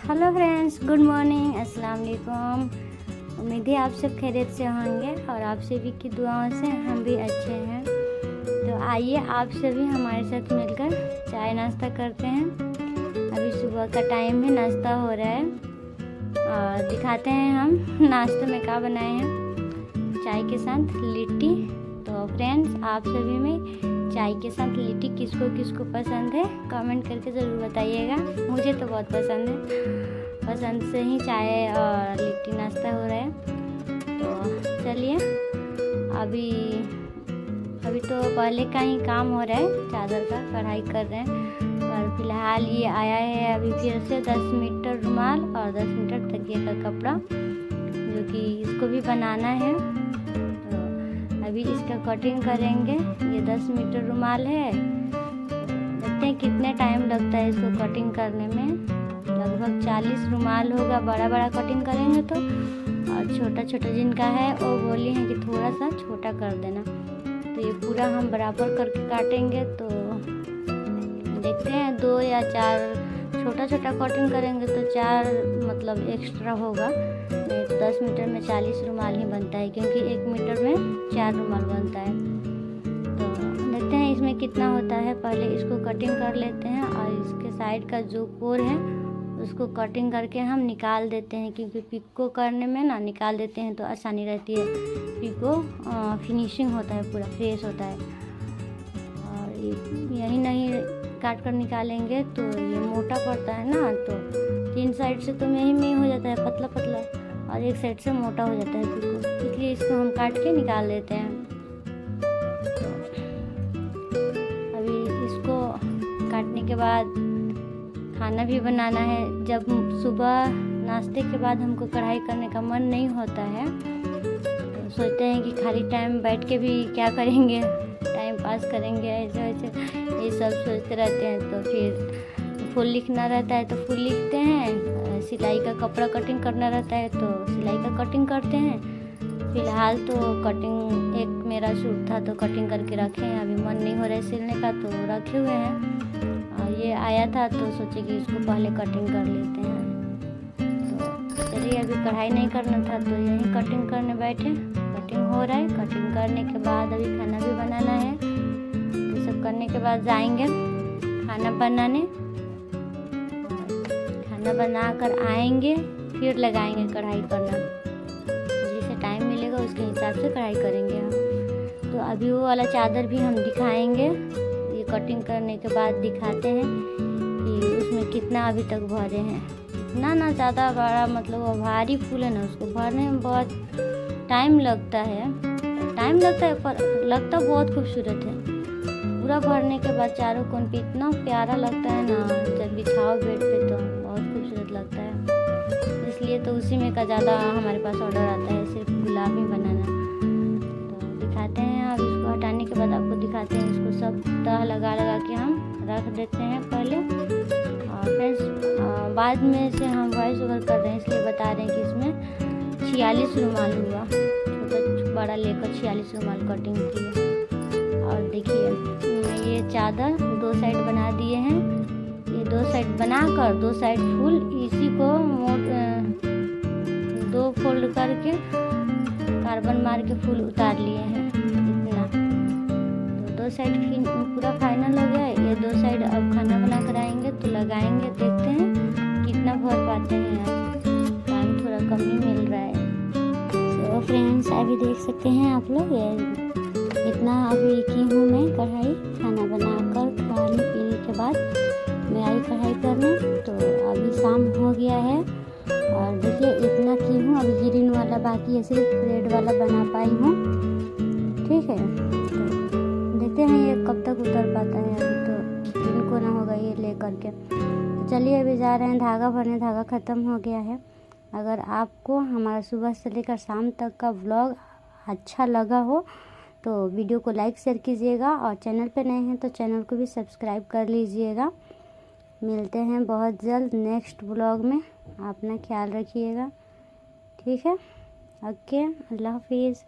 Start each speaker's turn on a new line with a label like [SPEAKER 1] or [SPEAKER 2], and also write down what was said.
[SPEAKER 1] Hello friends, good morning, अस्सलाम वालेकुम। उम्मीद है आप सब खैरियत से होंगे और आप सभी की दुआओं से हम भी अच्छे हैं। तो आइए आप सभी हमारे साथ मिलकर चाय नाश्ता करते हैं। अभी सुबह का टाइम है, नाश्ता हो रहा है और दिखाते हैं हम नाश्ते में क्या बनाए हैं। चाय के साथ लिट्टी। तो फ्रेंड्स, आप सभी में चाय के साथ लिट्टी किसको किसको पसंद है कमेंट करके ज़रूर बताइएगा। मुझे तो बहुत पसंद है, पसंद से ही चाय और लिट्टी नाश्ता हो रहा है। तो चलिए, अभी तो पहले का ही काम हो रहा है, चादर का कढ़ाई कर रहे हैं। और फिलहाल ये आया है अभी फिर से 10 मीटर रुमाल और 10 मीटर तकिए का कपड़ा, जो कि इसको भी बनाना है। अभी इसका कटिंग करेंगे। ये 10 मीटर रुमाल है। देखते हैं कितने टाइम लगता है इसको कटिंग करने में। लगभग 40 रुमाल होगा, बड़ा बड़ा कटिंग करेंगे तो। और छोटा छोटा जिनका है वो बोली हैं कि थोड़ा सा छोटा कर देना। तो ये पूरा हम बराबर करके काटेंगे। तो देखते हैं 2 या 4 छोटा छोटा कटिंग करेंगे तो 4 मतलब एक्स्ट्रा होगा। 10 मीटर में 40 रुमाल ही बनता है, क्योंकि 1 मीटर में 4 रुमाल बनता है। तो देखते हैं इसमें कितना होता है। पहले इसको कटिंग कर लेते हैं और इसके साइड का जो कोर है उसको कटिंग करके हम निकाल देते हैं, क्योंकि पिको करने में ना निकाल देते हैं तो आसानी रहती है। पिको फिनिशिंग होता है, पूरा फ्रेश होता है। और यही नहीं काट कर निकालेंगे तो ये मोटा पड़ता है ना, तो 3 साइड से तो यही में हो जाता है पतला पतला, और एक साइड से मोटा हो जाता है पिको। इसलिए इसको हम काट के निकाल देते हैं। तो अभी इसको काटने के बाद खाना भी बनाना है। जब सुबह नाश्ते के बाद हमको कढ़ाई करने का मन नहीं होता है तो सोचते हैं कि खाली टाइम बैठ के भी क्या करेंगे, टाइम पास करेंगे, ऐसे वैसे ये सब सोचते रहते हैं। तो फिर फुल लिखना रहता है तो फुल लिखते हैं, सिलाई का कपड़ा कटिंग करना रहता है तो सिलाई का कटिंग करते हैं। फिलहाल तो कटिंग एक मेरा सूट था तो कटिंग करके रखे हैं। अभी मन नहीं हो रहा है सिलने का तो रखे हुए हैं। और ये आया था तो सोचे कि इसको पहले कटिंग कर लेते हैं। तो चलिए, अभी कढ़ाई नहीं करना था तो यहीं कटिंग करने बैठे। कटिंग हो रहा है। कटिंग करने के बाद अभी खाना भी बनाना है। ये सब करने के बाद जाएंगे खाना बनाने। खाना बना कर आएंगे, फिर लगाएंगे कढ़ाई करना। जिसे टाइम मिलेगा उसके हिसाब से कढ़ाई करेंगे हम। तो अभी वो वाला चादर भी हम दिखाएंगे। ये कटिंग करने के बाद दिखाते हैं कि उसमें कितना अभी तक भरे हैं। ना ज़्यादा बड़ा मतलब वो भारी फूल है ना, उसको भरने में बहुत टाइम लगता है। पर लगता बहुत खूबसूरत है। पूरा भरने के बाद चारों कोन पे इतना प्यारा लगता है ना, जब बिछाओ बेड पे तो बहुत खूबसूरत लगता है। इसलिए तो उसी में का ज़्यादा हमारे पास ऑर्डर आता है, सिर्फ गुलाबी बनाना। तो दिखाते हैं। अब इसको हटाने के बाद आपको दिखाते हैं। इसको सब तह लगा के हम रख देते हैं पहले। और फ्रेंड्स, बाद में से हम वॉइस ओवर कर रहे हैं, इसलिए बता रहे हैं कि इसमें 46 रुमाल हुआ। छोटा बड़ा लेकर 46 रुमाल कटिंग की है। और देखिए, ये चादर 2 साइड बना दिए हैं। ये 2 साइड बनाकर 2 साइड फुल इसी को 2 फोल्ड करके कार्बन मार के फुल उतार लिए हैं। इतना तो 2 साइड पूरा फाइनल हो गया। ये 2 साइड अब खाना बना कर आएंगे तो लगाएंगे। देखते हैं कितना भर पाते हैं। आज टाइम थोड़ा कम ही मिल रहा है। तो फ्रेंड्स, अभी देख सकते हैं आप लोग, ये इतना अभी की हूँ मैं कढ़ाई। खाना बनाकर खाने पीने के बाद मैं आई कढ़ाई करने। तो अभी शाम हो गया है और देखिए इतना की हूँ। अभी ग्रीन वाला बाकी है, सिर्फ रेड वाला बना पाई हूँ। ठीक है, तो देखते हैं ये कब तक उतर पाता है। अभी तो दिन को ना होगा ये ले करके। तो चलिए, अभी जा रहे हैं धागा भरने। धागा ख़त्म हो गया है। अगर आपको हमारा सुबह से लेकर शाम तक का व्लॉग अच्छा लगा हो तो वीडियो को लाइक शेयर कीजिएगा, और चैनल पे नए हैं तो चैनल को भी सब्सक्राइब कर लीजिएगा। मिलते हैं बहुत जल्द नेक्स्ट व्लॉग में। अपना ख्याल रखिएगा। ठीक है, ओके, अल्लाह हाफिज़।